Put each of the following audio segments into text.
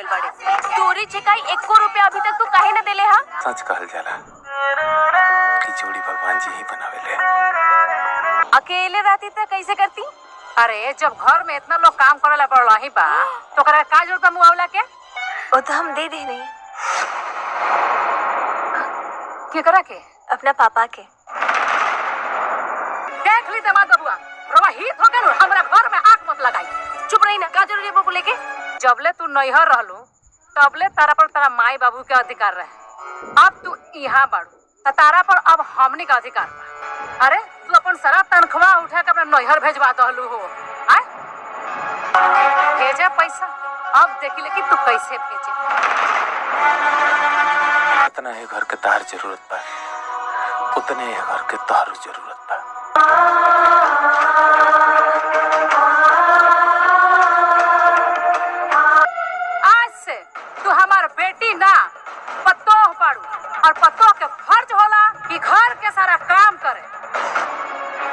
गइल बाड़े। चोरी छिकाई 1 रुपया अभी तक तू काहे न देले हा? सच कहल जाला कि जोड़ी भगवान जी ही बनावेले। अकेले रहती त कैसे करती? अरे जब घर में इतना लोग काम करेला पड़ला ही बा तो करे का जरूरत है मुआवला के? वो तो हम दे दे नहीं। के करा के? अपना पापा के। देख ली दमाद बबुआ, रवा हित हो गेल हमरा घर में आंख मत लगाई। चुप रही ना, का जरूरी है बबू लेके? जबले तू नैहर रहलू तबले तारा पर तारा माई बाबू के अधिकार रहे। अब तू यहाँ बाड़ू त तारा पर अब हमनी का अधिकार बा। अरे तू अपन सारा तनख्वाह उठा के अपना नैहर भेजवा दहलू हो। आय भेजे पैसा, अब देखी ले कि तू कैसे भेजे। इतना है घर के तार जरूरत बा, उतने है घर के तारू जरूरत बा। आज से तू हमार बेटी ना पतोह बाड़ू, और पतोह के फर्ज होला कि घर के सारा काम करे।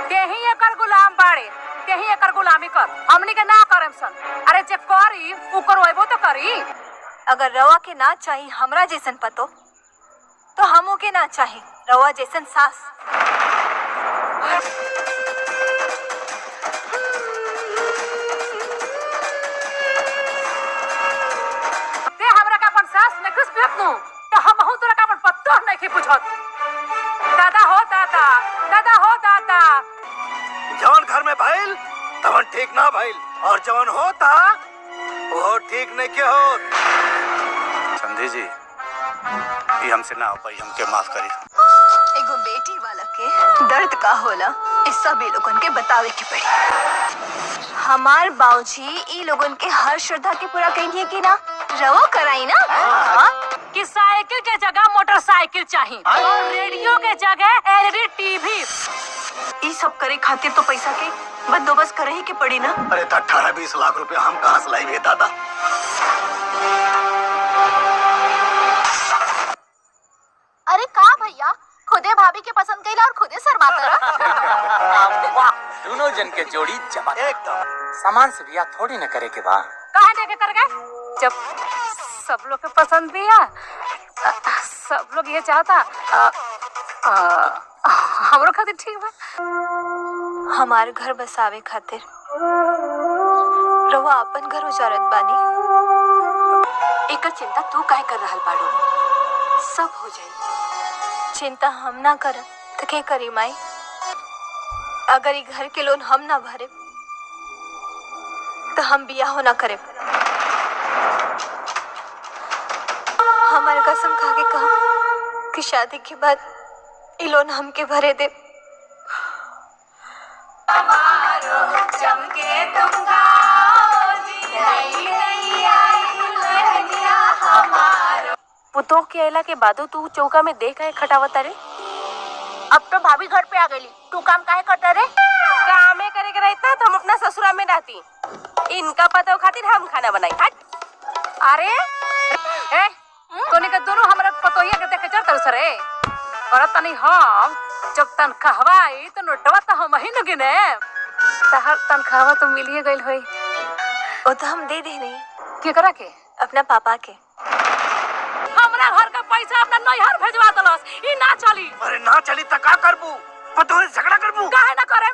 तेही एकर गुलाम बाड़े, तेही एकर गुलामी कर, हमनी के ना करम सन। अरे जे करी उ करवाइबो तो करी। अगर रवा के ना चाहिए हमरा जैसन पतो तो हमो के ना चाहिए रवा जैसन सास। ते हमरा का अपन सास ने खुश भेटनु तो हमहु तोरा का अपन पतो नहीं की पूछत। दादा हो दादा, दादा हो दादा। जवन घर में भइल तवन ठीक ना भइल, और जवन होता वो ठीक नहीं के हो। समझे जी, ये हमसे ना हो पाई, हमके माफ करी। एगो बेटी वाला के दर्द का होला इस सब लोगन के बतावे के पड़ी। हमार बाबूजी ई लोगन के हर श्रद्धा के पूरा कहिए कि ना रवो कराई ना। कि साइकिल के जगह मोटरसाइकिल चाहिए और रेडियो के जगह एलईडी टीवी। ई सब करे खातिर तो पैसा के बंदोबस्त करे ही के पड़ी ना। अरे 18-20 लाख रुपया हम कहाँ से लाएंगे दादा? अरे का भैया, खुदे भाभी के पसंद कइला और खुदे शर्माता रहा। दोनों जन के जोड़ी जमा एकदम सामान से बिया थोड़ी न करे के बा। कहाँ देखे कर गए? जब सब लोग के पसंद भी है, सब लोग ये चाहता हमरो खातिर ठीक बा। हमार घर बसावे खातिर रवा अपन घर उजारत बानी। एकर चिंता तू काहे कर रहल बाड़ू? सब हो जाई। चिंता हम ना करब तो के करी माई? अगर ई घर के लोन हम ना भरे तो हम बियाह ना करे। हमारे कसम खा के कहा कि शादी के बाद ई लोन हमके भरे दे। पुतोह के अला के बादो तू चौका में देख है खटावता रे। अब तो भाभी घर पे आ गई, तू काम काहे करता रे? कामे करे के रहता तो हम अपना ससुरा में रहती। इनका पता खातिर हम खाना बनाई। हट। अरे ए तोनी के दोनों हमरा पतोहिया के देखे चलत सरे और तनी हम जब तनख्वाह आई तो नोटवा तो हम ही न गिने। तहर तनख्वाह तो मिलिए गइल होई। वो तो हम दे दे नहीं। के करा के? अपना पापा के। हमरा घर का पैसा अपना नैहर भेजवा दलस, ई ना चली। अरे ना चली त का करबू? पतो है झगड़ा करबू? काहे ना करे?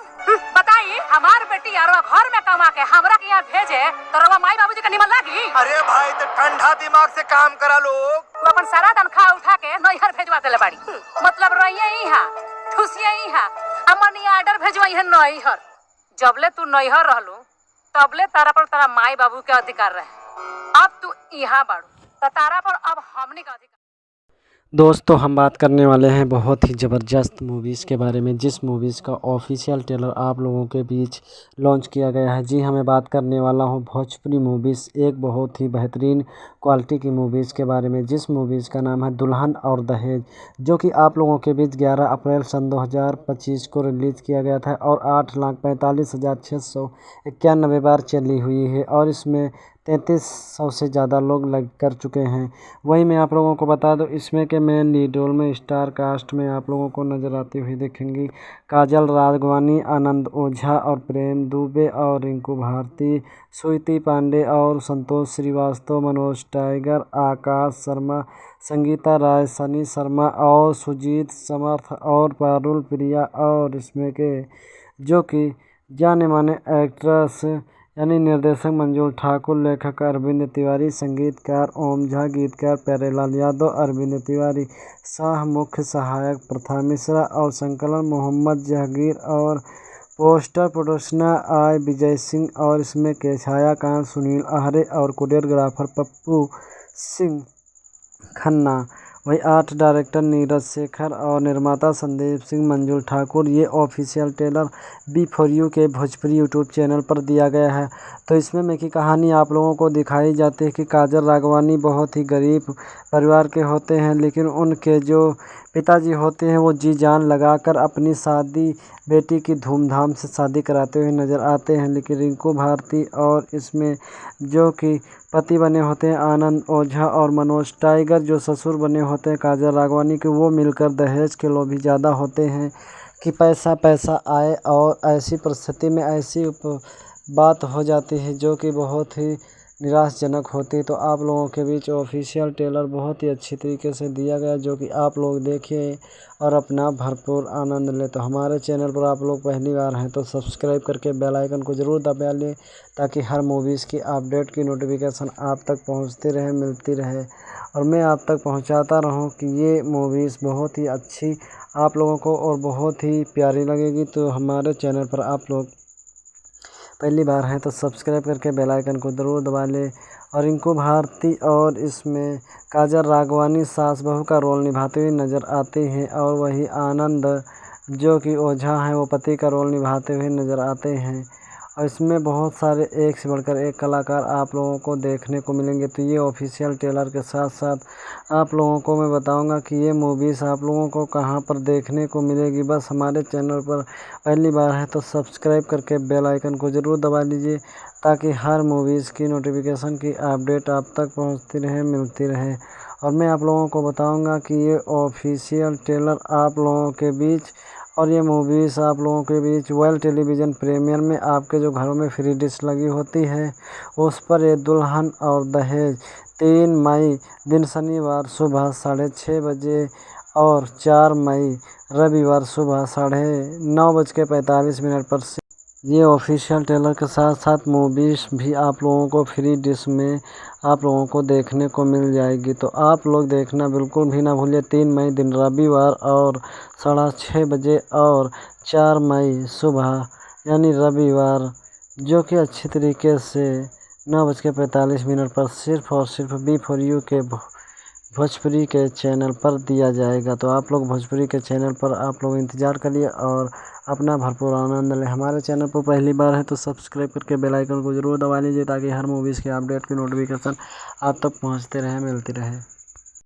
बताई, हमार बेटी यारवा घर में कमा के हमरा के यहाँ भेजे तो रवा माई बाबूजी के निमन लागी? अरे भाई तो ठंडा दिमाग से काम करा लोग। तू अपन सारा तनख्वाह उठा के नैहर भेजवा देले बाड़ी। मतलब रहिए इहाँ, ठुसिए इहाँ, अमनी ऑर्डर भेजवाई है नैहर। जबले तू नैहर रहलू तबले तारा पर तारा माई बाबू के अधिकार रहे। अब तू यहाँ बाड़ू तो तारा पर अब हमनी का अधिकार। दोस्तों हम बात करने वाले हैं बहुत ही ज़बरदस्त मूवीज़ के बारे में, जिस मूवीज़ का ऑफिशियल ट्रेलर आप लोगों के बीच लॉन्च किया गया है। जी मैं बात करने वाला हूं भोजपुरी मूवीज़, एक बहुत ही बेहतरीन क्वालिटी की मूवीज़ के बारे में, जिस मूवीज़ का नाम है दुल्हन और दहेज, जो कि आप लोगों के बीच 11 अप्रैल सन 2025 को रिलीज़ किया गया था और 8,45,691 बार चली हुई है। और इसमें 3300 से ज़्यादा लोग लग कर चुके हैं। वहीं मैं आप लोगों को बता दूं इसमें के मेन लीड रोल में स्टार कास्ट में आप लोगों को नज़र आती हुई दिखेंगी काजल राघवानी, आनंद ओझा और प्रेम दुबे और रिंकू भारती, स्वीति पांडे और संतोष श्रीवास्तव, मनोज टाइगर, आकाश शर्मा, संगीता राय, सनी शर्मा और सुजीत समर्थ और पारुल प्रिया और इसमें के जो कि जाने माने एक्ट्रेस यानी निर्देशक मंजूर ठाकुर, लेखक अरविंद तिवारी, संगीतकार ओम झा, गीतकार प्यारेलाल यादव, अरविंद तिवारी, शाह मुख्य सहायक प्रथा मिश्रा और संकलन मोहम्मद जहांगीर और पोस्टर प्रोडक्शन आय विजय सिंह और इसमें के छायाकांत सुनील आहरे और कोरियोग्राफर पप्पू सिंह खन्ना। वही आर्ट डायरेक्टर नीरज शेखर और निर्माता संदीप सिंह मंजूर ठाकुर। ये ऑफिशियल ट्रेलर B4U के भोजपुरी यूट्यूब चैनल पर दिया गया है। तो इसमें में की कहानी आप लोगों को दिखाई जाती है कि काजल राघवानी बहुत ही गरीब परिवार के होते हैं, लेकिन उनके जो पिताजी होते हैं वो जी जान लगाकर अपनी शादी बेटी की धूमधाम से शादी कराते हुए नज़र आते हैं। लेकिन रिंकू भारती और इसमें जो कि पति बने होते हैं आनंद ओझा और मनोज टाइगर जो ससुर बने होते हैं काजल राघवानी के, वो मिलकर दहेज के लोभी ज़्यादा होते हैं कि पैसा पैसा आए और ऐसी परिस्थिति में ऐसी बात हो जाती है जो कि बहुत ही निराशजनक होती है। तो आप लोगों के बीच ऑफिशियल ट्रेलर बहुत ही अच्छी तरीके से दिया गया जो कि आप लोग देखिए और अपना भरपूर आनंद लें। तो हमारे चैनल पर आप लोग पहली बार हैं तो सब्सक्राइब करके बेल आइकन को ज़रूर दबा लें ताकि हर मूवीज़ की अपडेट की नोटिफिकेशन आप तक पहुंचती रहे, मिलती रहे और मैं आप तक पहुंचाता रहूं कि ये मूवीज़ बहुत ही अच्छी आप लोगों को और बहुत ही प्यारी लगेगी। तो हमारे चैनल पर आप लोग पहली बार हैं तो सब्सक्राइब करके बेल आइकन को ज़रूर दबा लें। और रिंकू भारती और इसमें काजल राघवानी सास बहू का रोल निभाते हुए नज़र आते हैं और वही आनंद जो कि ओझा हैं वो पति का रोल निभाते हुए नज़र आते हैं। और इसमें बहुत सारे एक से बढ़कर एक कलाकार आप लोगों को देखने को मिलेंगे। तो ये ऑफिशियल ट्रेलर के साथ साथ आप लोगों को मैं बताऊंगा कि ये मूवीज़ आप लोगों को कहां पर देखने को मिलेगी। बस हमारे चैनल पर पहली बार है तो सब्सक्राइब करके बेल आइकन को ज़रूर दबा लीजिए ताकि हर मूवीज़ की नोटिफिकेशन की अपडेट आप तक पहुंचती रहे, मिलती रहे। और मैं आप लोगों को बताऊंगा कि ये ऑफिशियल ट्रेलर आप लोगों के बीच और ये मूवीज़ आप लोगों के बीच वर्ल्ड टेलीविज़न प्रीमियर में आपके जो घरों में फ्री डिश लगी होती है उस पर ये दुल्हन और दहेज 3 मई दिन शनिवार सुबह 6:30 बजे और 4 मई रविवार सुबह 9:45 पर ये ऑफिशियल ट्रेलर के साथ साथ मूवीज़ भी आप लोगों को फ्री डिश में आप लोगों को देखने को मिल जाएगी। तो आप लोग देखना बिल्कुल भी ना भूलिए। 3 मई दिन रविवार और 6:30 बजे और 4 मई सुबह यानी रविवार जो कि अच्छी तरीके से 9:45 पर सिर्फ़ और सिर्फ B4U के भोजपुरी के चैनल पर दिया जाएगा। तो आप लोग भोजपुरी के चैनल पर आप लोग इंतज़ार करिए और अपना भरपूर आनंद लें। हमारे चैनल पर पहली बार है तो सब्सक्राइब करके बेल आइकन को ज़रूर दबा लीजिए ताकि हर मूवीज़ के अपडेट की नोटिफिकेशन आप तक पहुंचते रहे, मिलती रहे।